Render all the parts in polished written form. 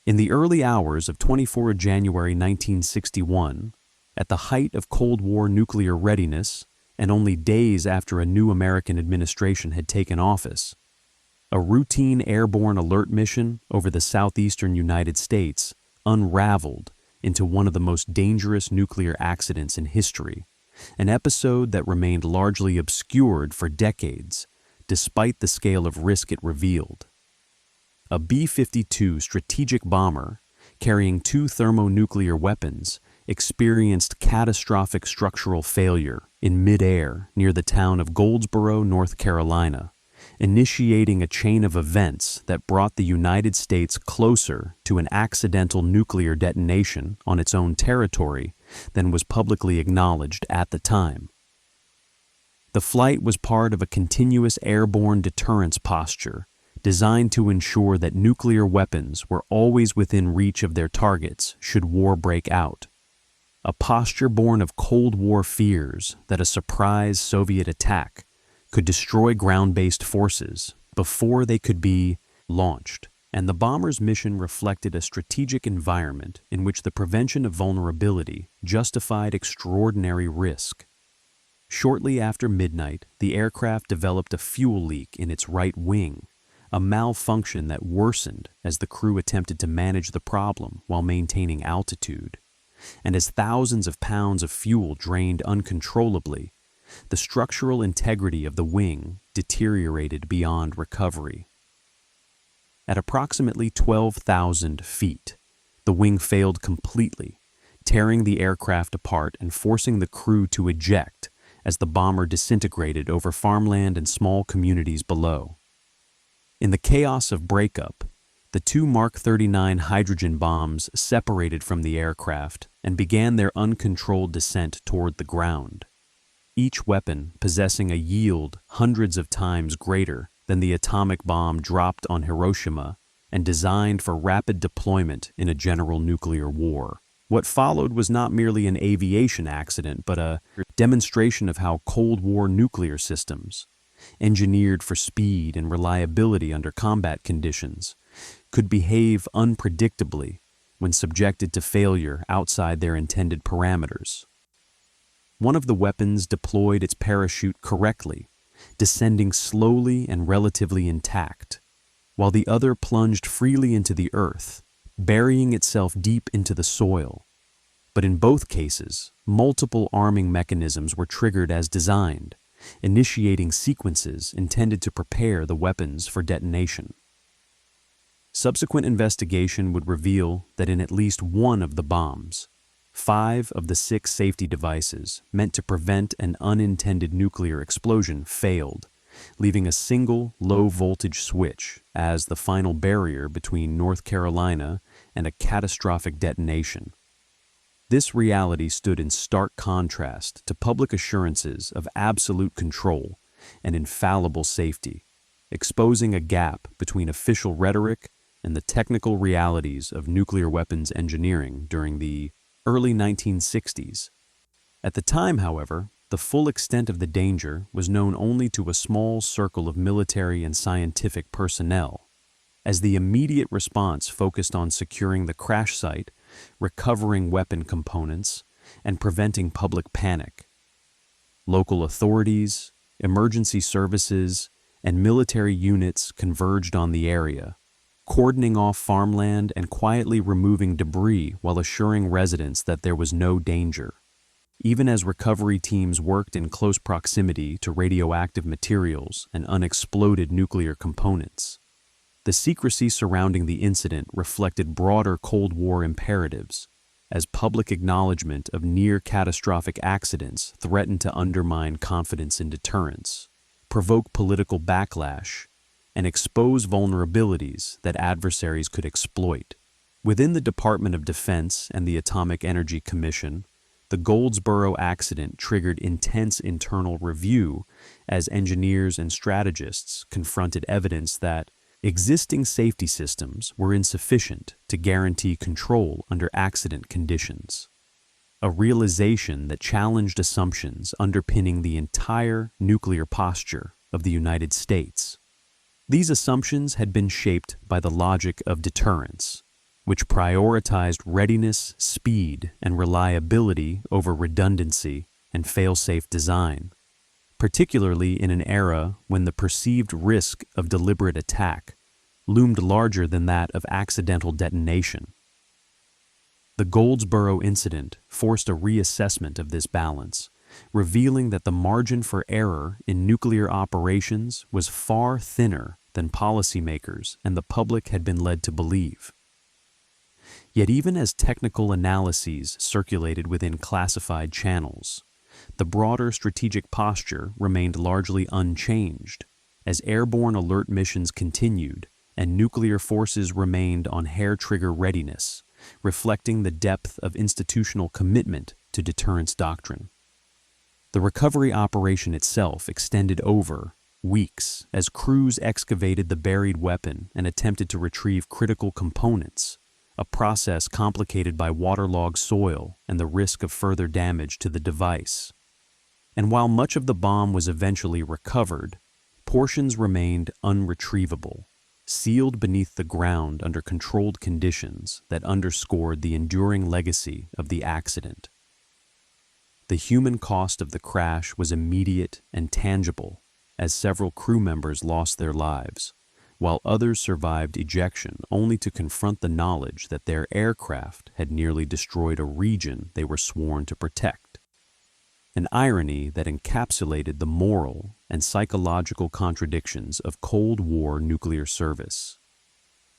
In the early hours of 24 January 1961, at the height of Cold War nuclear readiness, and only days after a new American administration had taken office, a routine airborne alert mission over the southeastern United States unraveled into one of the most dangerous nuclear accidents in history, an episode that remained largely obscured for decades, despite the scale of risk it revealed. A B-52 strategic bomber carrying 2 thermonuclear weapons experienced catastrophic structural failure in midair near the town of Goldsboro, North Carolina, initiating a chain of events that brought the United States closer to an accidental nuclear detonation on its own territory than was publicly acknowledged at the time. The flight was part of a continuous airborne deterrence posture designed to ensure that nuclear weapons were always within reach of their targets should war break out. A posture born of Cold War fears that a surprise Soviet attack could destroy ground-based forces before they could be launched, and the bomber's mission reflected a strategic environment in which the prevention of vulnerability justified extraordinary risk. Shortly after midnight, the aircraft developed a fuel leak in its right wing, a malfunction that worsened as the crew attempted to manage the problem while maintaining altitude. And as thousands of pounds of fuel drained uncontrollably, the structural integrity of the wing deteriorated beyond recovery. At approximately 12,000 feet, the wing failed completely, tearing the aircraft apart and forcing the crew to eject as the bomber disintegrated over farmland and small communities below. In the chaos of breakup, the 2 Mark 39 hydrogen bombs separated from the aircraft and began their uncontrolled descent toward the ground, each weapon possessing a yield hundreds of times greater than the atomic bomb dropped on Hiroshima and designed for rapid deployment in a general nuclear war. What followed was not merely an aviation accident, but a demonstration of how Cold War nuclear systems, engineered for speed and reliability under combat conditions, could behave unpredictably when subjected to failure outside their intended parameters. One of the weapons deployed its parachute correctly, descending slowly and relatively intact, while the other plunged freely into the earth, burying itself deep into the soil. But in both cases, multiple arming mechanisms were triggered as designed, initiating sequences intended to prepare the weapons for detonation. Subsequent investigation would reveal that in at least one of the bombs, 5 of the 6 safety devices meant to prevent an unintended nuclear explosion failed, leaving a single low-voltage switch as the final barrier between North Carolina and a catastrophic detonation. This reality stood in stark contrast to public assurances of absolute control and infallible safety, exposing a gap between official rhetoric and the technical realities of nuclear weapons engineering during the early 1960s. At the time, however, the full extent of the danger was known only to a small circle of military and scientific personnel, as the immediate response focused on securing the crash site, recovering weapon components, and preventing public panic. Local authorities, emergency services, and military units converged on the area, cordoning off farmland and quietly removing debris while assuring residents that there was no danger. Even as recovery teams worked in close proximity to radioactive materials and unexploded nuclear components, the secrecy surrounding the incident reflected broader Cold War imperatives, as public acknowledgement of near-catastrophic accidents threatened to undermine confidence in deterrence, provoke political backlash, and expose vulnerabilities that adversaries could exploit. Within the Department of Defense and the Atomic Energy Commission, the Goldsboro accident triggered intense internal review as engineers and strategists confronted evidence that existing safety systems were insufficient to guarantee control under accident conditions. A realization that challenged assumptions underpinning the entire nuclear posture of the United States. These assumptions had been shaped by the logic of deterrence, which prioritized readiness, speed, and reliability over redundancy and fail-safe design, particularly in an era when the perceived risk of deliberate attack loomed larger than that of accidental detonation. The Goldsboro incident forced a reassessment of this balance, revealing that the margin for error in nuclear operations was far thinner than policymakers and the public had been led to believe. Yet even as technical analyses circulated within classified channels, the broader strategic posture remained largely unchanged, as airborne alert missions continued and nuclear forces remained on hair-trigger readiness, reflecting the depth of institutional commitment to deterrence doctrine. The recovery operation itself extended over weeks as crews excavated the buried weapon and attempted to retrieve critical components, a process complicated by waterlogged soil and the risk of further damage to the device. And while much of the bomb was eventually recovered, portions remained unretrievable, sealed beneath the ground under controlled conditions that underscored the enduring legacy of the accident. The human cost of the crash was immediate and tangible, as several crew members lost their lives, while others survived ejection only to confront the knowledge that their aircraft had nearly destroyed a region they were sworn to protect. An irony that encapsulated the moral and psychological contradictions of Cold War nuclear service.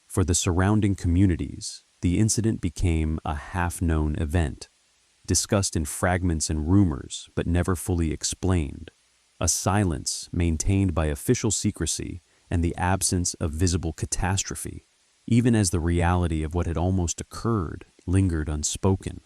For the surrounding communities, the incident became a half-known event, discussed in fragments and rumors but never fully explained, a silence maintained by official secrecy and the absence of visible catastrophe, even as the reality of what had almost occurred lingered unspoken.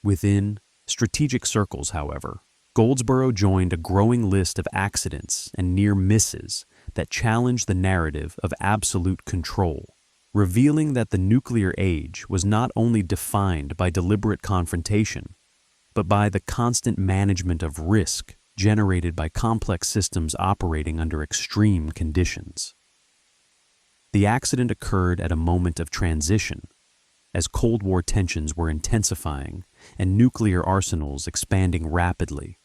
Within strategic circles, however, Goldsboro joined a growing list of accidents and near misses that challenged the narrative of absolute control, revealing that the nuclear age was not only defined by deliberate confrontation, but by the constant management of risk generated by complex systems operating under extreme conditions. The accident occurred at a moment of transition, as Cold War tensions were intensifying and nuclear arsenals expanding rapidly,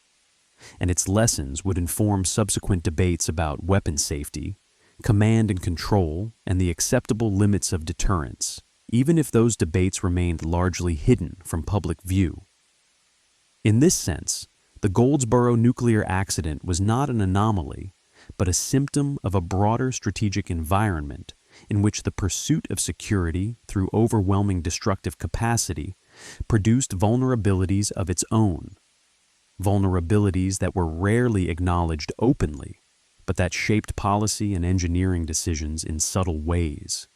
and its lessons would inform subsequent debates about weapon safety, command and control, and the acceptable limits of deterrence, even if those debates remained largely hidden from public view. In this sense, the Goldsboro nuclear accident was not an anomaly, but a symptom of a broader strategic environment in which the pursuit of security through overwhelming destructive capacity produced vulnerabilities of its own, vulnerabilities that were rarely acknowledged openly, but that shaped policy and engineering decisions in subtle ways.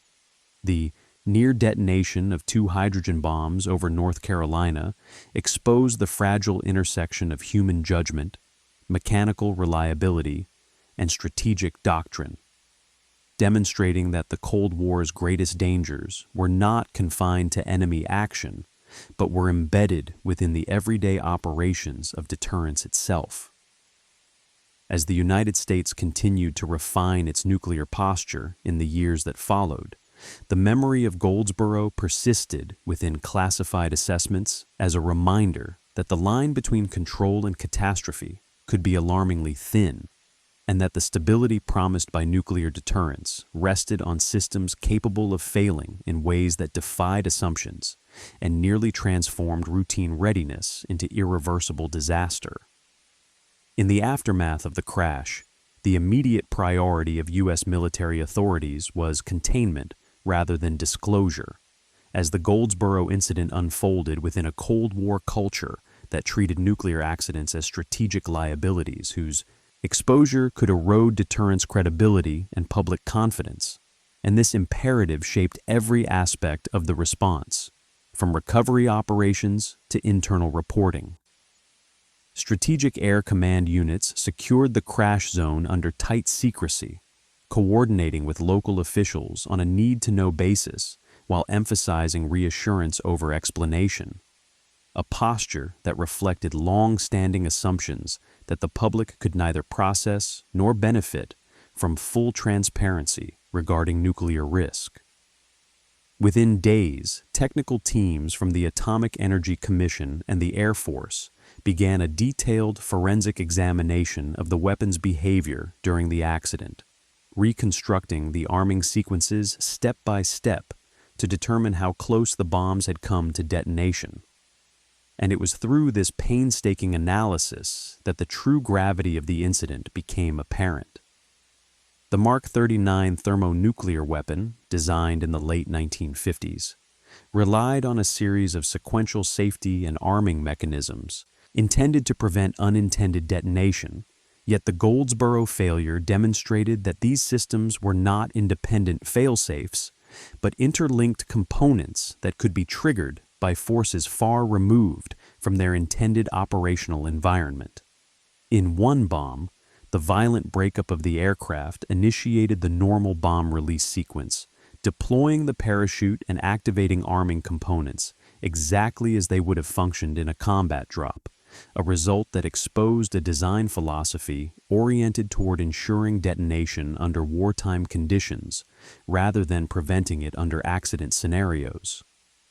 The near detonation of 2 hydrogen bombs over North Carolina exposed the fragile intersection of human judgment, mechanical reliability, and strategic doctrine, demonstrating that the Cold War's greatest dangers were not confined to enemy action, but were embedded within the everyday operations of deterrence itself. As the United States continued to refine its nuclear posture in the years that followed, the memory of Goldsboro persisted within classified assessments as a reminder that the line between control and catastrophe could be alarmingly thin, and that the stability promised by nuclear deterrence rested on systems capable of failing in ways that defied assumptions and nearly transformed routine readiness into irreversible disaster. In the aftermath of the crash, the immediate priority of U.S. military authorities was containment rather than disclosure, as the Goldsboro incident unfolded within a Cold War culture that treated nuclear accidents as strategic liabilities whose exposure could erode deterrence credibility and public confidence, and this imperative shaped every aspect of the response, from recovery operations to internal reporting. Strategic Air Command units secured the crash zone under tight secrecy, coordinating with local officials on a need-to-know basis while emphasizing reassurance over explanation, a posture that reflected long-standing assumptions that the public could neither process nor benefit from full transparency regarding nuclear risk. Within days, technical teams from the Atomic Energy Commission and the Air Force began a detailed forensic examination of the weapon's behavior during the accident, reconstructing the arming sequences step by step to determine how close the bombs had come to detonation. And it was through this painstaking analysis that the true gravity of the incident became apparent. The Mark 39 thermonuclear weapon, designed in the late 1950s, relied on a series of sequential safety and arming mechanisms intended to prevent unintended detonation, yet the Goldsboro failure demonstrated that these systems were not independent failsafes, but interlinked components that could be triggered by forces far removed from their intended operational environment. In one bomb, the violent breakup of the aircraft initiated the normal bomb release sequence, deploying the parachute and activating arming components exactly as they would have functioned in a combat drop, a result that exposed a design philosophy oriented toward ensuring detonation under wartime conditions rather than preventing it under accident scenarios.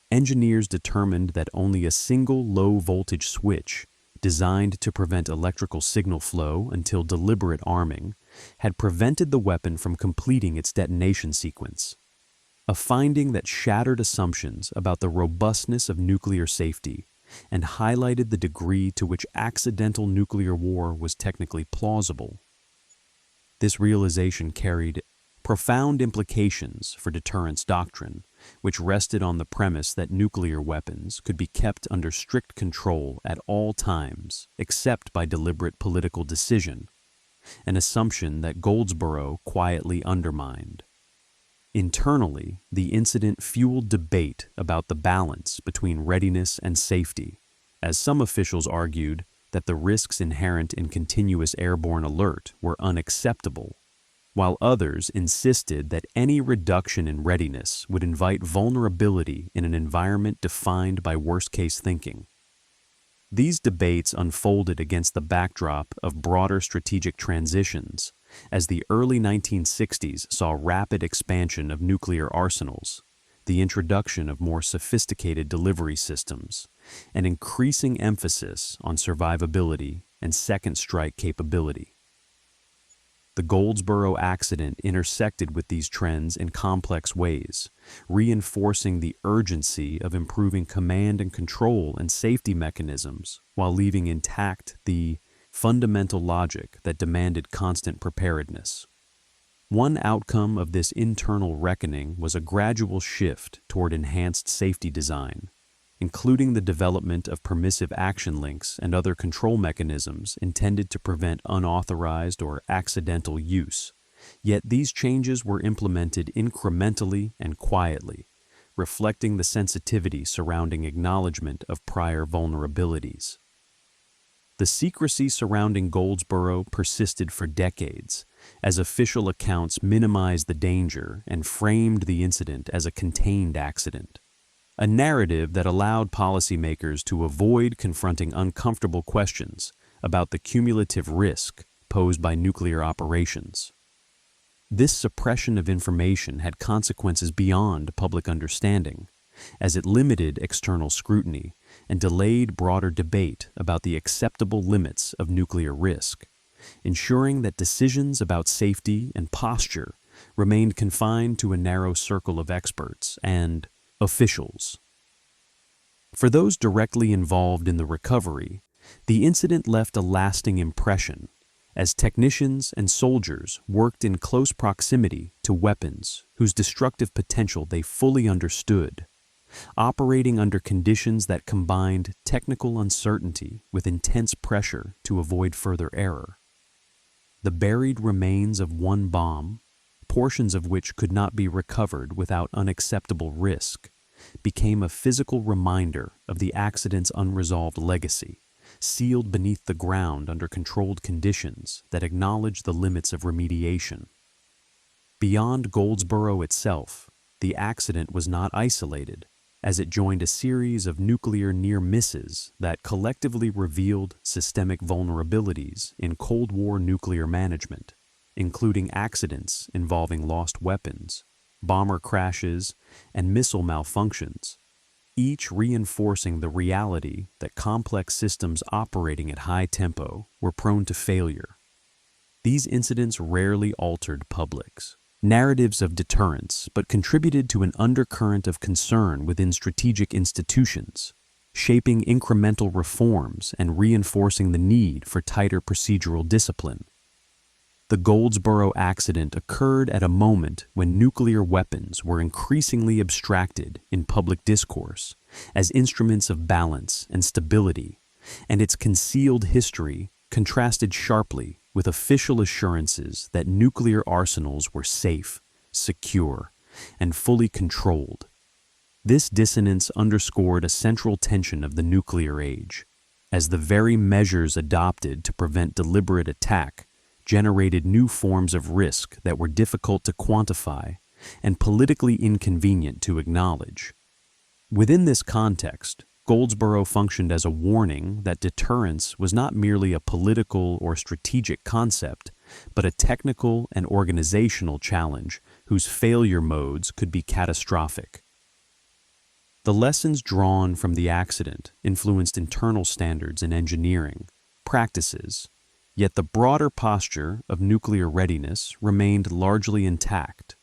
Engineers determined that only a single low-voltage switch, designed to prevent electrical signal flow until deliberate arming, had prevented the weapon from completing its detonation sequence. A finding that shattered assumptions about the robustness of nuclear safety and highlighted the degree to which accidental nuclear war was technically plausible. This realization carried profound implications for deterrence doctrine, which rested on the premise that nuclear weapons could be kept under strict control at all times except by deliberate political decision, an assumption that Goldsboro quietly undermined. Internally, the incident fueled debate about the balance between readiness and safety, as some officials argued that the risks inherent in continuous airborne alert were unacceptable, while others insisted that any reduction in readiness would invite vulnerability in an environment defined by worst-case thinking. These debates unfolded against the backdrop of broader strategic transitions, as the early 1960s saw rapid expansion of nuclear arsenals, the introduction of more sophisticated delivery systems, and increasing emphasis on survivability and second strike capability. The Goldsboro accident intersected with these trends in complex ways, reinforcing the urgency of improving command and control and safety mechanisms while leaving intact the fundamental logic that demanded constant preparedness. One outcome of this internal reckoning was a gradual shift toward enhanced safety design, including the development of permissive action links and other control mechanisms intended to prevent unauthorized or accidental use. Yet these changes were implemented incrementally and quietly, reflecting the sensitivity surrounding acknowledgement of prior vulnerabilities. The secrecy surrounding Goldsboro persisted for decades, as official accounts minimized the danger and framed the incident as a contained accident, a narrative that allowed policymakers to avoid confronting uncomfortable questions about the cumulative risk posed by nuclear operations. This suppression of information had consequences beyond public understanding, as it limited external scrutiny and delayed broader debate about the acceptable limits of nuclear risk, ensuring that decisions about safety and posture remained confined to a narrow circle of experts and officials. For those directly involved in the recovery, the incident left a lasting impression, as technicians and soldiers worked in close proximity to weapons whose destructive potential they fully understood, operating under conditions that combined technical uncertainty with intense pressure to avoid further error. The buried remains of one bomb, portions of which could not be recovered without unacceptable risk, became a physical reminder of the accident's unresolved legacy, sealed beneath the ground under controlled conditions that acknowledge the limits of remediation. Beyond Goldsboro itself, the accident was not isolated, as it joined a series of nuclear near-misses that collectively revealed systemic vulnerabilities in Cold War nuclear management, including accidents involving lost weapons, bomber crashes, and missile malfunctions, each reinforcing the reality that complex systems operating at high tempo were prone to failure. These incidents rarely altered publics' narratives of deterrence, but contributed to an undercurrent of concern within strategic institutions, shaping incremental reforms and reinforcing the need for tighter procedural discipline. The Goldsboro accident occurred at a moment when nuclear weapons were increasingly abstracted in public discourse as instruments of balance and stability, and its concealed history contrasted sharply with official assurances that nuclear arsenals were safe, secure, and fully controlled. This dissonance underscored a central tension of the nuclear age, as the very measures adopted to prevent deliberate attack generated new forms of risk that were difficult to quantify and politically inconvenient to acknowledge. Within this context, Goldsboro functioned as a warning that deterrence was not merely a political or strategic concept, but a technical and organizational challenge whose failure modes could be catastrophic. The lessons drawn from the accident influenced internal standards in engineering, practices, yet the broader posture of nuclear readiness remained largely intact,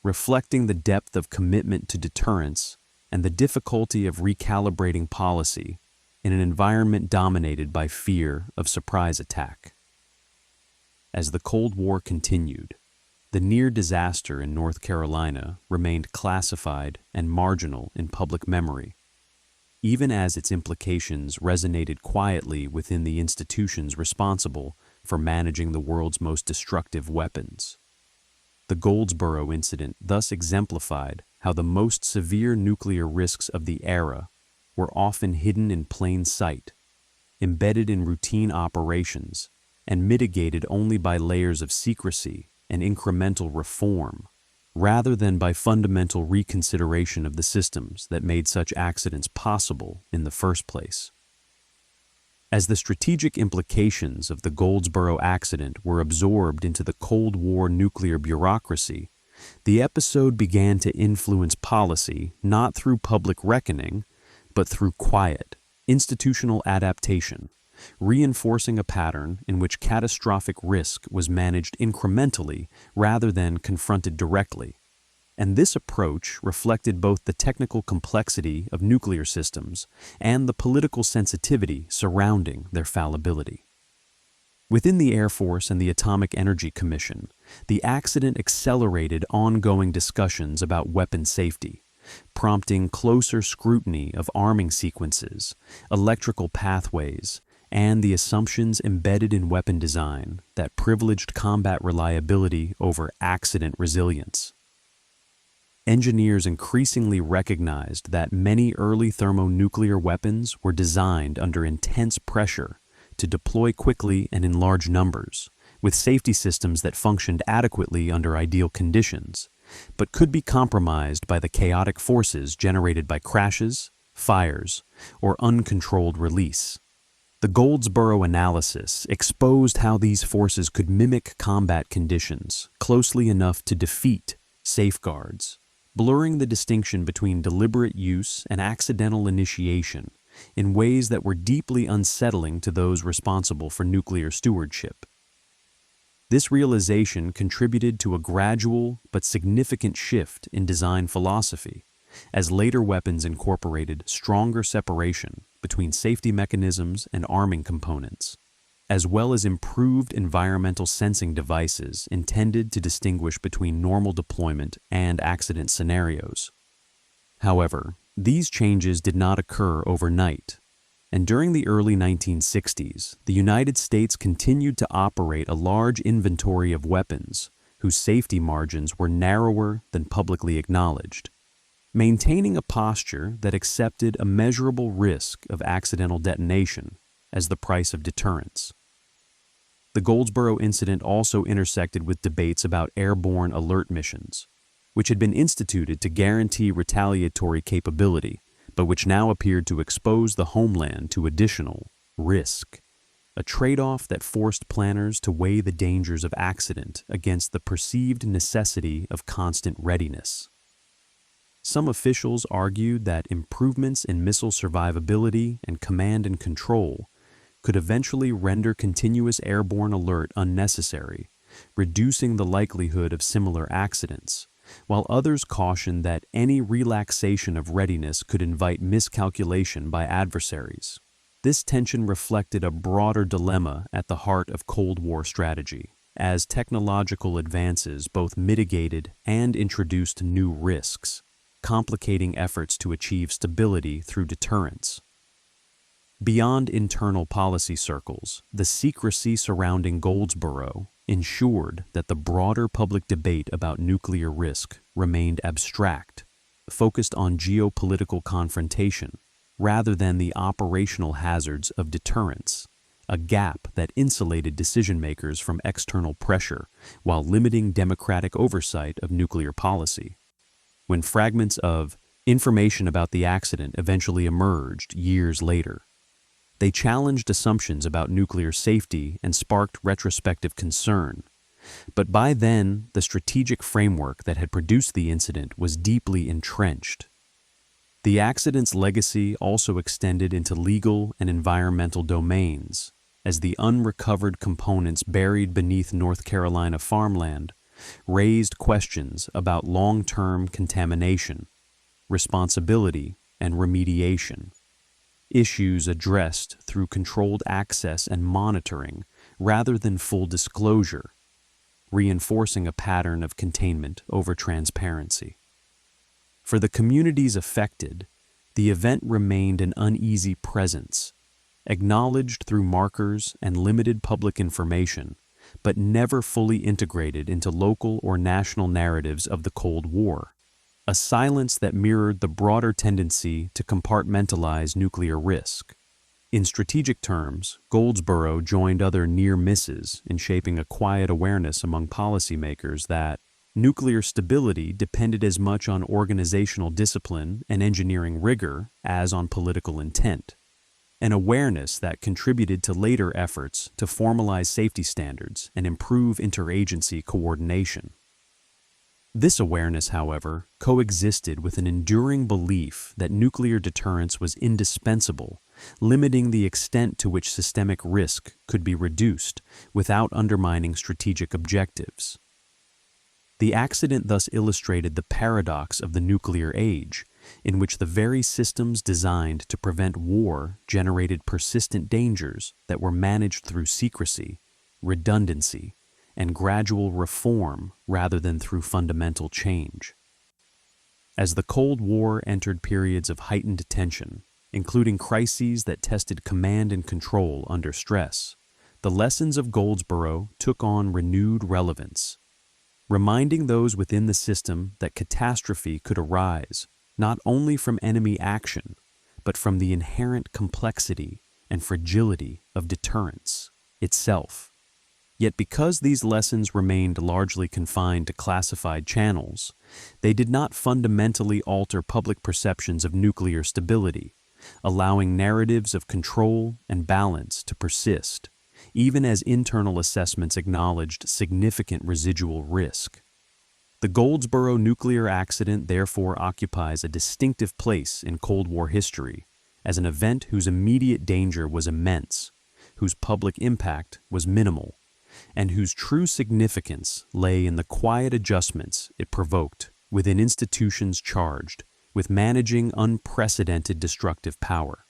reflecting the depth of commitment to deterrence and the difficulty of recalibrating policy in an environment dominated by fear of surprise attack. As the Cold War continued, the near disaster in North Carolina remained classified and marginal in public memory, even as its implications resonated quietly within the institutions responsible for managing the world's most destructive weapons. The Goldsboro incident thus exemplified how the most severe nuclear risks of the era were often hidden in plain sight, embedded in routine operations, and mitigated only by layers of secrecy and incremental reform, rather than by fundamental reconsideration of the systems that made such accidents possible in the first place. As the strategic implications of the Goldsboro accident were absorbed into the Cold War nuclear bureaucracy, the episode began to influence policy not through public reckoning, but through quiet, institutional adaptation, reinforcing a pattern in which catastrophic risk was managed incrementally rather than confronted directly. And this approach reflected both the technical complexity of nuclear systems and the political sensitivity surrounding their fallibility. Within the Air Force and the Atomic Energy Commission, the accident accelerated ongoing discussions about weapon safety, prompting closer scrutiny of arming sequences, electrical pathways, and the assumptions embedded in weapon design that privileged combat reliability over accident resilience. Engineers increasingly recognized that many early thermonuclear weapons were designed under intense pressure to deploy quickly and in large numbers, with safety systems that functioned adequately under ideal conditions, but could be compromised by the chaotic forces generated by crashes, fires, or uncontrolled release. The Goldsboro analysis exposed how these forces could mimic combat conditions closely enough to defeat safeguards, blurring the distinction between deliberate use and accidental initiation in ways that were deeply unsettling to those responsible for nuclear stewardship. This realization contributed to a gradual but significant shift in design philosophy, as later weapons incorporated stronger separation between safety mechanisms and arming components, as well as improved environmental sensing devices intended to distinguish between normal deployment and accident scenarios. However, these changes did not occur overnight, and during the early 1960s, the United States continued to operate a large inventory of weapons whose safety margins were narrower than publicly acknowledged, maintaining a posture that accepted a measurable risk of accidental detonation as the price of deterrence. The Goldsboro incident also intersected with debates about airborne alert missions, which had been instituted to guarantee retaliatory capability, but which now appeared to expose the homeland to additional risk. a trade-off that forced planners to weigh the dangers of accident against the perceived necessity of constant readiness. Some officials argued that improvements in missile survivability and command and control could eventually render continuous airborne alert unnecessary, reducing the likelihood of similar accidents, while others cautioned that any relaxation of readiness could invite miscalculation by adversaries. This tension reflected a broader dilemma at the heart of Cold War strategy, as technological advances both mitigated and introduced new risks, complicating efforts to achieve stability through deterrence. Beyond internal policy circles, the secrecy surrounding Goldsboro ensured that the broader public debate about nuclear risk remained abstract, focused on geopolitical confrontation rather than the operational hazards of deterrence, a gap that insulated decision-makers from external pressure while limiting democratic oversight of nuclear policy. When fragments of information about the accident eventually emerged years later, they challenged assumptions about nuclear safety and sparked retrospective concern. But by then, the strategic framework that had produced the incident was deeply entrenched. The accident's legacy also extended into legal and environmental domains, as the unrecovered components buried beneath North Carolina farmland raised questions about long-term contamination, responsibility, and remediation, issues addressed through controlled access and monitoring rather than full disclosure, reinforcing a pattern of containment over transparency. For the communities affected, the event remained an uneasy presence, acknowledged through markers and limited public information, but never fully integrated into local or national narratives of the Cold War, a silence that mirrored the broader tendency to compartmentalize nuclear risk. In strategic terms, Goldsboro joined other near misses in shaping a quiet awareness among policymakers that nuclear stability depended as much on organizational discipline and engineering rigor as on political intent, an awareness that contributed to later efforts to formalize safety standards and improve interagency coordination. This awareness, however, coexisted with an enduring belief that nuclear deterrence was indispensable, limiting the extent to which systemic risk could be reduced without undermining strategic objectives. The accident thus illustrated the paradox of the nuclear age, in which the very systems designed to prevent war generated persistent dangers that were managed through secrecy, redundancy, and gradual reform rather than through fundamental change. As the Cold War entered periods of heightened tension, including crises that tested command and control under stress, the lessons of Goldsboro took on renewed relevance, reminding those within the system that catastrophe could arise not only from enemy action, but from the inherent complexity and fragility of deterrence itself. Yet because these lessons remained largely confined to classified channels, they did not fundamentally alter public perceptions of nuclear stability, allowing narratives of control and balance to persist, even as internal assessments acknowledged significant residual risk. The Goldsboro nuclear accident therefore occupies a distinctive place in Cold War history as an event whose immediate danger was immense, whose public impact was minimal, and whose true significance lay in the quiet adjustments it provoked within institutions charged with managing unprecedented destructive power.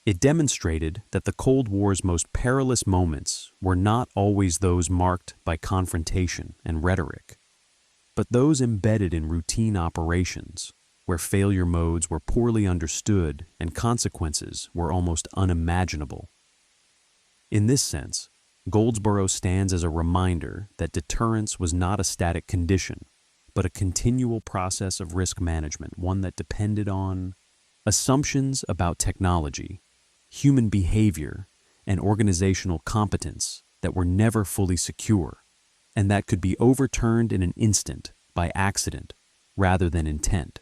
It demonstrated that the Cold War's most perilous moments were not always those marked by confrontation and rhetoric, but those embedded in routine operations, where failure modes were poorly understood and consequences were almost unimaginable. In this sense, Goldsboro stands as a reminder that deterrence was not a static condition, but a continual process of risk management, one that depended on assumptions about technology, human behavior, and organizational competence that were never fully secure, and that could be overturned in an instant by accident rather than intent.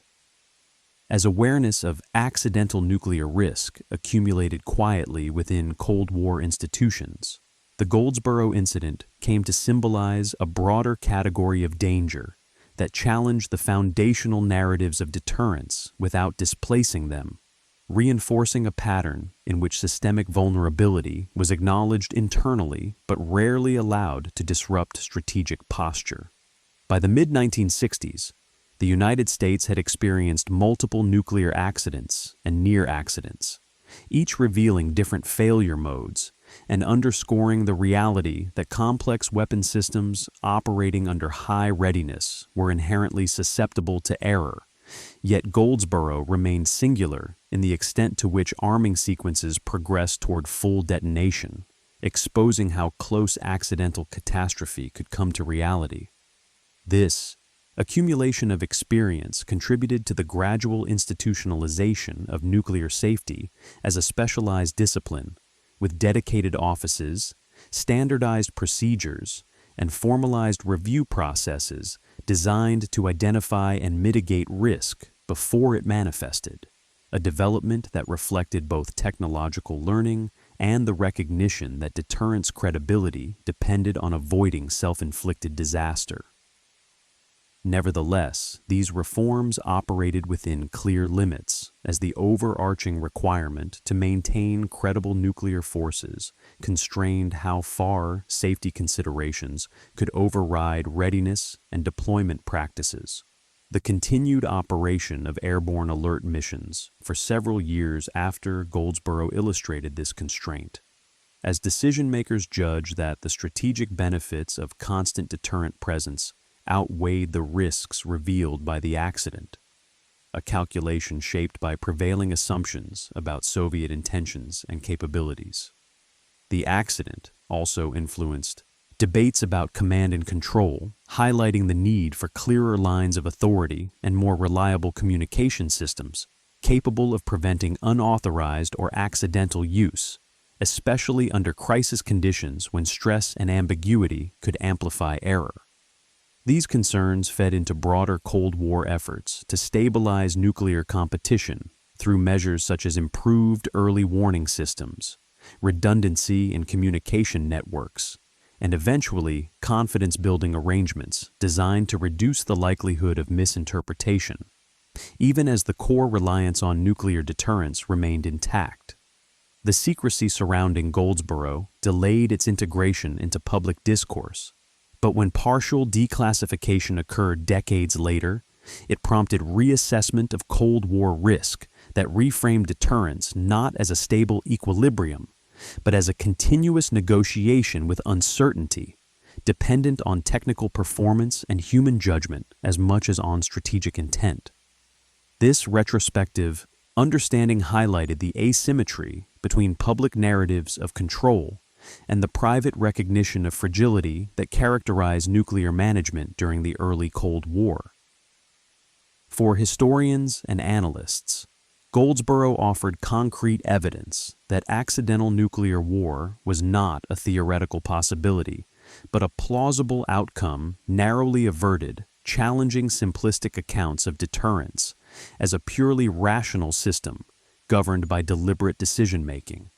As awareness of accidental nuclear risk accumulated quietly within Cold War institutions, the Goldsboro incident came to symbolize a broader category of danger that challenged the foundational narratives of deterrence without displacing them, reinforcing a pattern in which systemic vulnerability was acknowledged internally but rarely allowed to disrupt strategic posture. By the mid-1960s, the United States had experienced multiple nuclear accidents and near accidents, each revealing different failure modes and underscoring the reality that complex weapon systems operating under high readiness were inherently susceptible to error. Yet Goldsboro remained singular in the extent to which arming sequences progressed toward full detonation, exposing how close accidental catastrophe could come to reality. This accumulation of experience contributed to the gradual institutionalization of nuclear safety as a specialized discipline, with dedicated offices, standardized procedures, and formalized review processes designed to identify and mitigate risk before it manifested, a development that reflected both technological learning and the recognition that deterrence credibility depended on avoiding self-inflicted disaster. Nevertheless, these reforms operated within clear limits, as the overarching requirement to maintain credible nuclear forces constrained how far safety considerations could override readiness and deployment practices. The continued operation of airborne alert missions for several years after Goldsboro illustrated this constraint, as decision-makers judged that the strategic benefits of constant deterrent presence outweighed the risks revealed by the accident, a calculation shaped by prevailing assumptions about Soviet intentions and capabilities. The accident also influenced debates about command and control, highlighting the need for clearer lines of authority and more reliable communication systems capable of preventing unauthorized or accidental use, especially under crisis conditions when stress and ambiguity could amplify error. These concerns fed into broader Cold War efforts to stabilize nuclear competition through measures such as improved early warning systems, redundancy in communication networks, and eventually confidence-building arrangements designed to reduce the likelihood of misinterpretation, even as the core reliance on nuclear deterrence remained intact. The secrecy surrounding Goldsboro delayed its integration into public discourse, but when partial declassification occurred decades later, it prompted reassessment of Cold War risk that reframed deterrence not as a stable equilibrium, but as a continuous negotiation with uncertainty, dependent on technical performance and human judgment as much as on strategic intent. This retrospective understanding highlighted the asymmetry between public narratives of control and the private recognition of fragility that characterized nuclear management during the early Cold War. For historians and analysts, Goldsboro offered concrete evidence that accidental nuclear war was not a theoretical possibility, but a plausible outcome narrowly averted, challenging simplistic accounts of deterrence as a purely rational system governed by deliberate decision-making.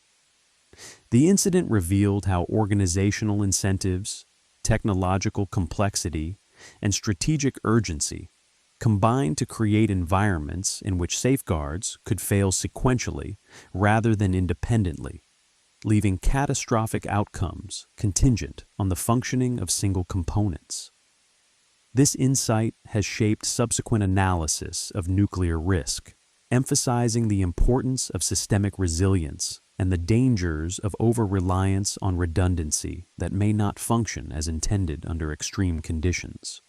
The incident revealed how organizational incentives, technological complexity, and strategic urgency combined to create environments in which safeguards could fail sequentially rather than independently, leaving catastrophic outcomes contingent on the functioning of single components. This insight has shaped subsequent analysis of nuclear risk, emphasizing the importance of systemic resilience and the dangers of over-reliance on redundancy that may not function as intended under extreme conditions.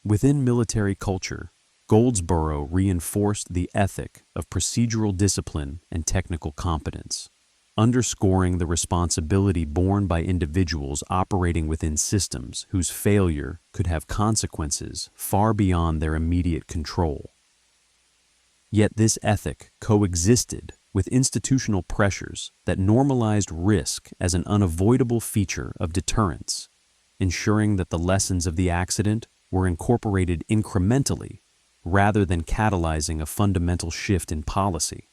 Within military culture, Goldsboro reinforced the ethic of procedural discipline and technical competence, underscoring the responsibility borne by individuals operating within systems whose failure could have consequences far beyond their immediate control. Yet this ethic coexisted with institutional pressures that normalized risk as an unavoidable feature of deterrence, ensuring that the lessons of the accident were incorporated incrementally rather than catalyzing a fundamental shift in policy.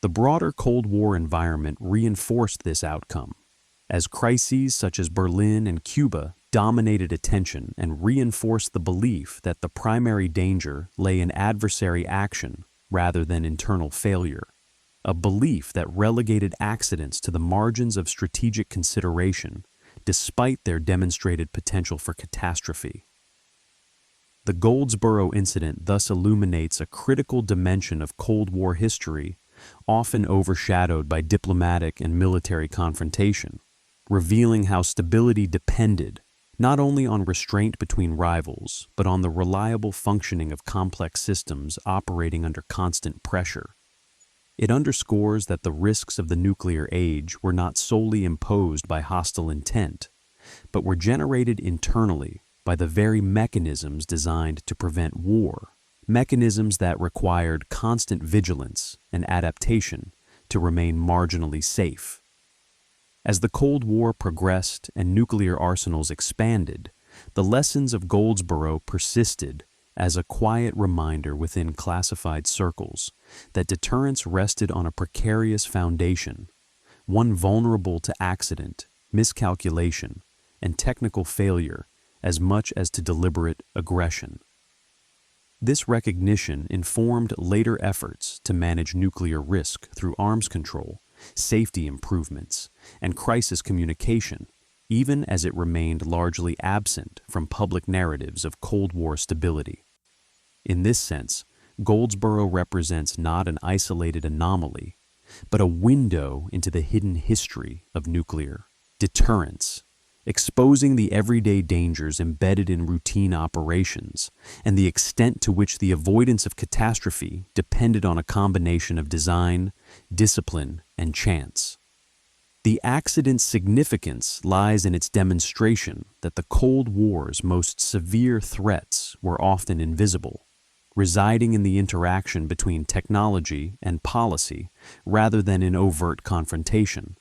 The broader Cold War environment reinforced this outcome, as crises such as Berlin and Cuba dominated attention and reinforced the belief that the primary danger lay in adversary action rather than internal failure, a belief that relegated accidents to the margins of strategic consideration despite their demonstrated potential for catastrophe. The Goldsboro incident thus illuminates a critical dimension of Cold War history, often overshadowed by diplomatic and military confrontation, revealing how stability depended not only on restraint between rivals, but on the reliable functioning of complex systems operating under constant pressure. It underscores that the risks of the nuclear age were not solely imposed by hostile intent, but were generated internally by the very mechanisms designed to prevent war, mechanisms that required constant vigilance and adaptation to remain marginally safe. As the Cold War progressed and nuclear arsenals expanded, the lessons of Goldsboro persisted as a quiet reminder within classified circles that deterrence rested on a precarious foundation, one vulnerable to accident, miscalculation, and technical failure as much as to deliberate aggression. This recognition informed later efforts to manage nuclear risk through arms control, safety improvements, and crisis communication, even as it remained largely absent from public narratives of Cold War stability. In this sense, Goldsboro represents not an isolated anomaly, but a window into the hidden history of nuclear deterrence, exposing the everyday dangers embedded in routine operations and the extent to which the avoidance of catastrophe depended on a combination of design, discipline, and chance. The accident's significance lies in its demonstration that the Cold War's most severe threats were often invisible, residing in the interaction between technology and policy rather than in overt confrontation,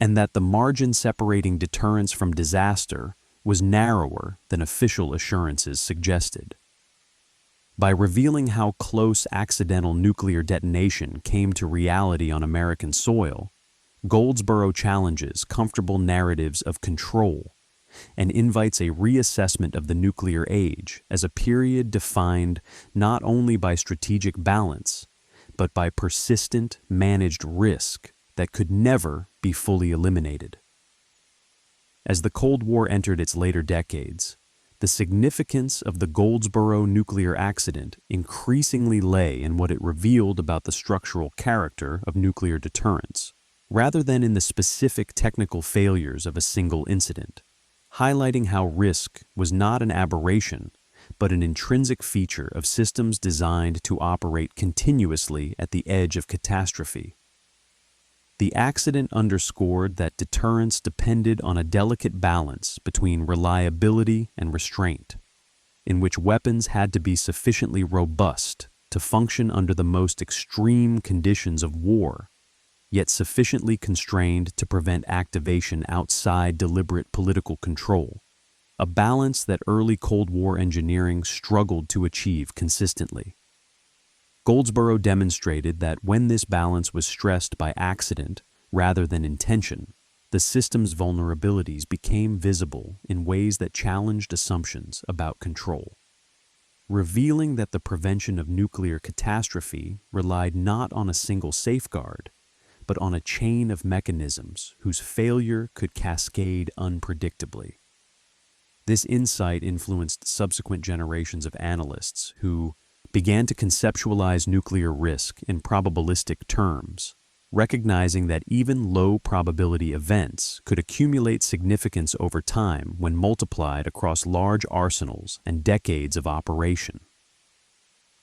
and that the margin separating deterrence from disaster was narrower than official assurances suggested. By revealing how close accidental nuclear detonation came to reality on American soil, Goldsboro challenges comfortable narratives of control and invites a reassessment of the nuclear age as a period defined not only by strategic balance, but by persistent, managed risk that could never be fully eliminated. As the Cold War entered its later decades, the significance of the Goldsboro nuclear accident increasingly lay in what it revealed about the structural character of nuclear deterrence, rather than in the specific technical failures of a single incident, highlighting how risk was not an aberration, but an intrinsic feature of systems designed to operate continuously at the edge of catastrophe. The accident underscored that deterrence depended on a delicate balance between reliability and restraint, in which weapons had to be sufficiently robust to function under the most extreme conditions of war, yet sufficiently constrained to prevent activation outside deliberate political control, a balance that early Cold War engineering struggled to achieve consistently. Goldsboro demonstrated that when this balance was stressed by accident rather than intention, the system's vulnerabilities became visible in ways that challenged assumptions about control, revealing that the prevention of nuclear catastrophe relied not on a single safeguard, but on a chain of mechanisms whose failure could cascade unpredictably. This insight influenced subsequent generations of analysts who began to conceptualize nuclear risk in probabilistic terms, recognizing that even low-probability events could accumulate significance over time when multiplied across large arsenals and decades of operation.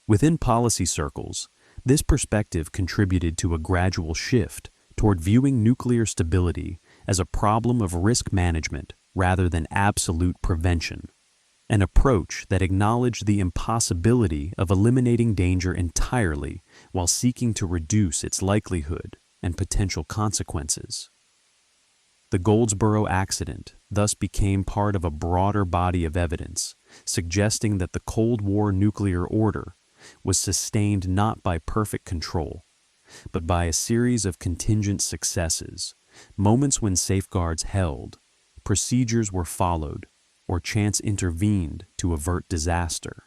Within policy circles, this perspective contributed to a gradual shift toward viewing nuclear stability as a problem of risk management rather than absolute prevention, an approach that acknowledged the impossibility of eliminating danger entirely while seeking to reduce its likelihood and potential consequences. The Goldsboro accident thus became part of a broader body of evidence, suggesting that the Cold War nuclear order was sustained not by perfect control, but by a series of contingent successes, moments when safeguards held, procedures were followed, or chance intervened to avert disaster.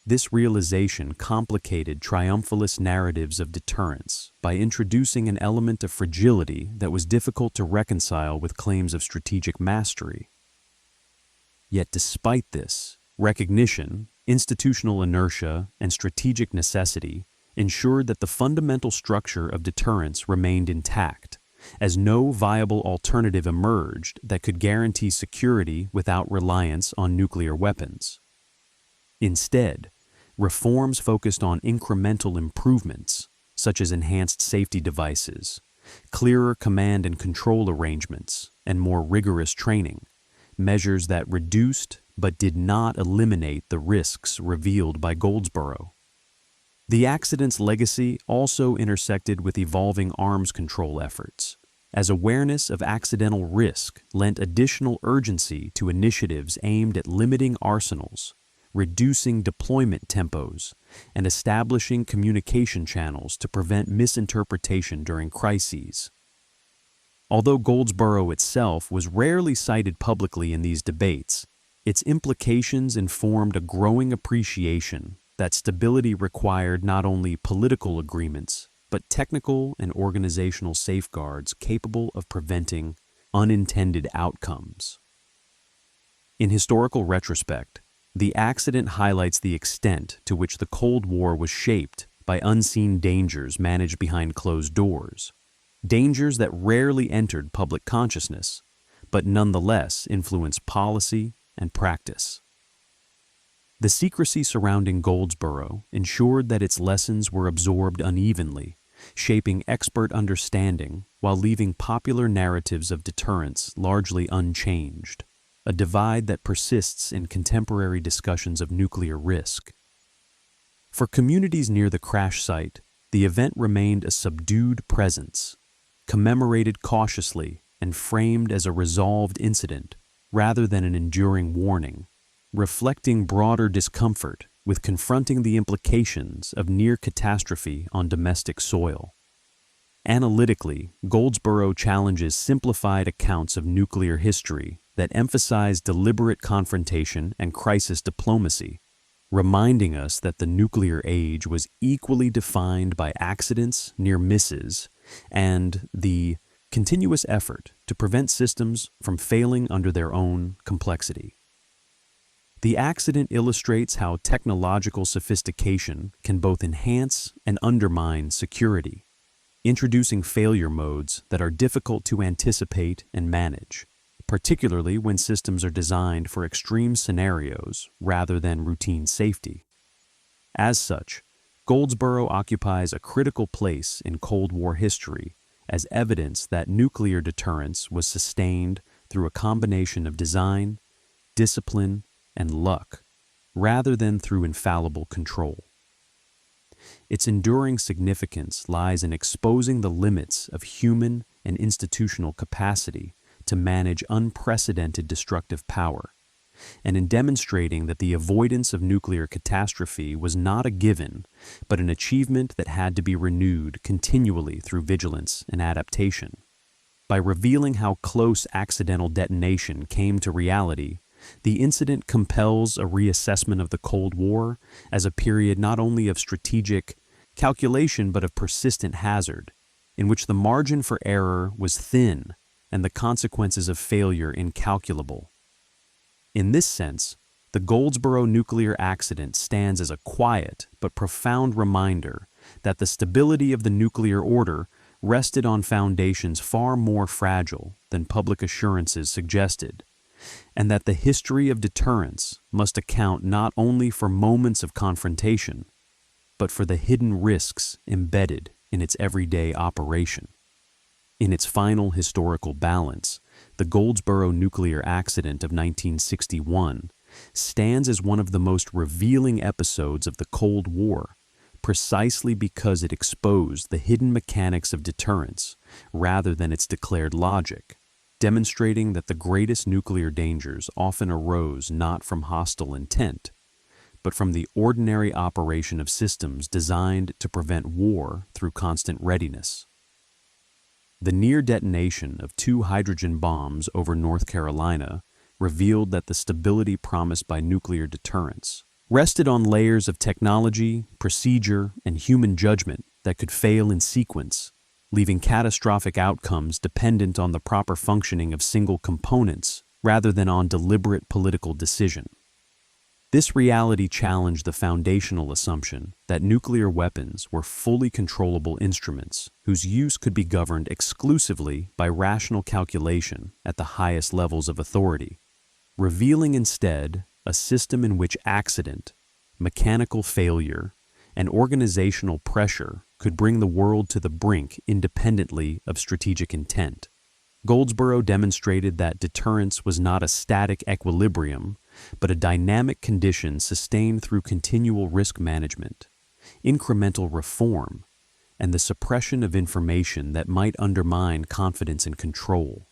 This realization complicated triumphalist narratives of deterrence by introducing an element of fragility that was difficult to reconcile with claims of strategic mastery. Yet despite this, recognition, institutional inertia, and strategic necessity ensured that the fundamental structure of deterrence remained intact, as no viable alternative emerged that could guarantee security without reliance on nuclear weapons. Instead, reforms focused on incremental improvements, such as enhanced safety devices, clearer command and control arrangements, and more rigorous training, measures that reduced but did not eliminate the risks revealed by Goldsboro. The accident's legacy also intersected with evolving arms control efforts, as awareness of accidental risk lent additional urgency to initiatives aimed at limiting arsenals, reducing deployment tempos, and establishing communication channels to prevent misinterpretation during crises. Although Goldsboro itself was rarely cited publicly in these debates, its implications informed a growing appreciation that stability required not only political agreements, but technical and organizational safeguards capable of preventing unintended outcomes. In historical retrospect, the accident highlights the extent to which the Cold War was shaped by unseen dangers managed behind closed doors, dangers that rarely entered public consciousness, but nonetheless influenced policy and practice. The secrecy surrounding Goldsboro ensured that its lessons were absorbed unevenly, shaping expert understanding while leaving popular narratives of deterrence largely unchanged, a divide that persists in contemporary discussions of nuclear risk. For communities near the crash site, the event remained a subdued presence, commemorated cautiously and framed as a resolved incident rather than an enduring warning, reflecting broader discomfort with confronting the implications of near catastrophe on domestic soil. Analytically, Goldsboro challenges simplified accounts of nuclear history that emphasize deliberate confrontation and crisis diplomacy, reminding us that the nuclear age was equally defined by accidents, near misses, and the continuous effort to prevent systems from failing under their own complexity. The accident illustrates how technological sophistication can both enhance and undermine security, introducing failure modes that are difficult to anticipate and manage, particularly when systems are designed for extreme scenarios rather than routine safety. As such, Goldsboro occupies a critical place in Cold War history as evidence that nuclear deterrence was sustained through a combination of design, discipline, and luck, rather than through infallible control. Its enduring significance lies in exposing the limits of human and institutional capacity to manage unprecedented destructive power, and in demonstrating that the avoidance of nuclear catastrophe was not a given, but an achievement that had to be renewed continually through vigilance and adaptation. By revealing how close accidental detonation came to reality, the incident compels a reassessment of the Cold War as a period not only of strategic calculation but of persistent hazard, in which the margin for error was thin and the consequences of failure incalculable. In this sense, the Goldsboro nuclear accident stands as a quiet but profound reminder that the stability of the nuclear order rested on foundations far more fragile than public assurances suggested, and that the history of deterrence must account not only for moments of confrontation, but for the hidden risks embedded in its everyday operation. In its final historical balance, the Goldsboro nuclear accident of 1961 stands as one of the most revealing episodes of the Cold War, precisely because it exposed the hidden mechanics of deterrence rather than its declared logic, demonstrating that the greatest nuclear dangers often arose not from hostile intent, but from the ordinary operation of systems designed to prevent war through constant readiness. The near detonation of 2 hydrogen bombs over North Carolina revealed that the stability promised by nuclear deterrence rested on layers of technology, procedure, and human judgment that could fail in sequence, leaving catastrophic outcomes dependent on the proper functioning of single components rather than on deliberate political decision. This reality challenged the foundational assumption that nuclear weapons were fully controllable instruments whose use could be governed exclusively by rational calculation at the highest levels of authority, revealing instead a system in which accident, mechanical failure, and organizational pressure could bring the world to the brink independently of strategic intent. Goldsboro demonstrated that deterrence was not a static equilibrium, but a dynamic condition sustained through continual risk management, incremental reform, and the suppression of information that might undermine confidence and control.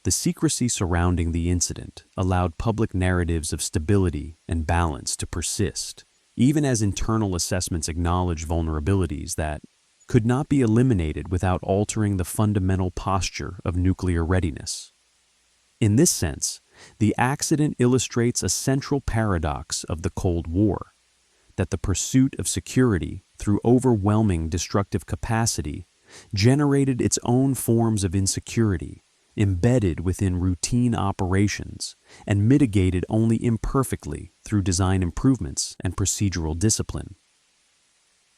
The secrecy surrounding the incident allowed public narratives of stability and balance to persist, even as internal assessments acknowledged vulnerabilities that could not be eliminated without altering the fundamental posture of nuclear readiness. In this sense, the accident illustrates a central paradox of the Cold War, that the pursuit of security through overwhelming destructive capacity generated its own forms of insecurity, embedded within routine operations and mitigated only imperfectly through design improvements and procedural discipline.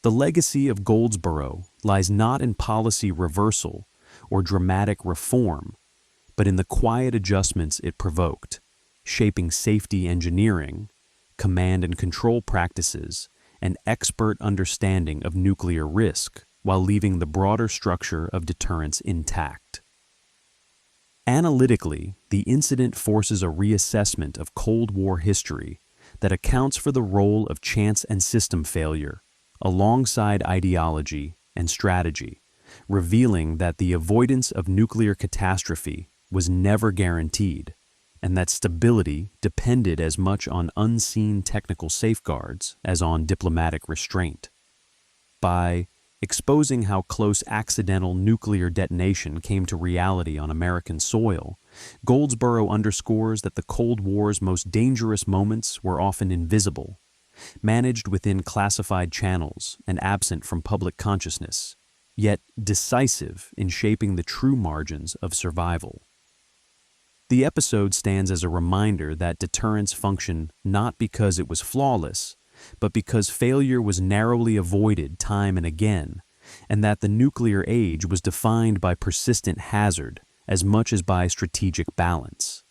The legacy of Goldsboro lies not in policy reversal or dramatic reform, but in the quiet adjustments it provoked, shaping safety engineering, command and control practices, and expert understanding of nuclear risk while leaving the broader structure of deterrence intact. Analytically, the incident forces a reassessment of Cold War history that accounts for the role of chance and system failure, alongside ideology and strategy, revealing that the avoidance of nuclear catastrophe was never guaranteed, and that stability depended as much on unseen technical safeguards as on diplomatic restraint. By exposing how close accidental nuclear detonation came to reality on American soil, Goldsboro underscores that the Cold War's most dangerous moments were often invisible, managed within classified channels and absent from public consciousness, yet decisive in shaping the true margins of survival. The episode stands as a reminder that deterrence functioned not because it was flawless, but because failure was narrowly avoided time and again, and that the nuclear age was defined by persistent hazard as much as by strategic balance.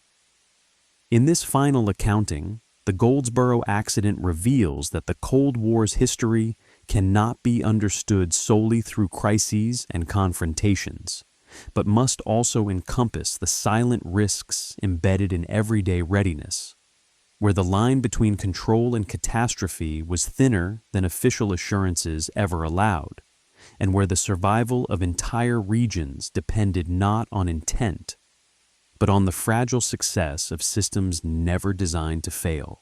In this final accounting, the Goldsboro accident reveals that the Cold War's history cannot be understood solely through crises and confrontations, but must also encompass the silent risks embedded in everyday readiness, where the line between control and catastrophe was thinner than official assurances ever allowed, and where the survival of entire regions depended not on intent, but on the fragile success of systems never designed to fail.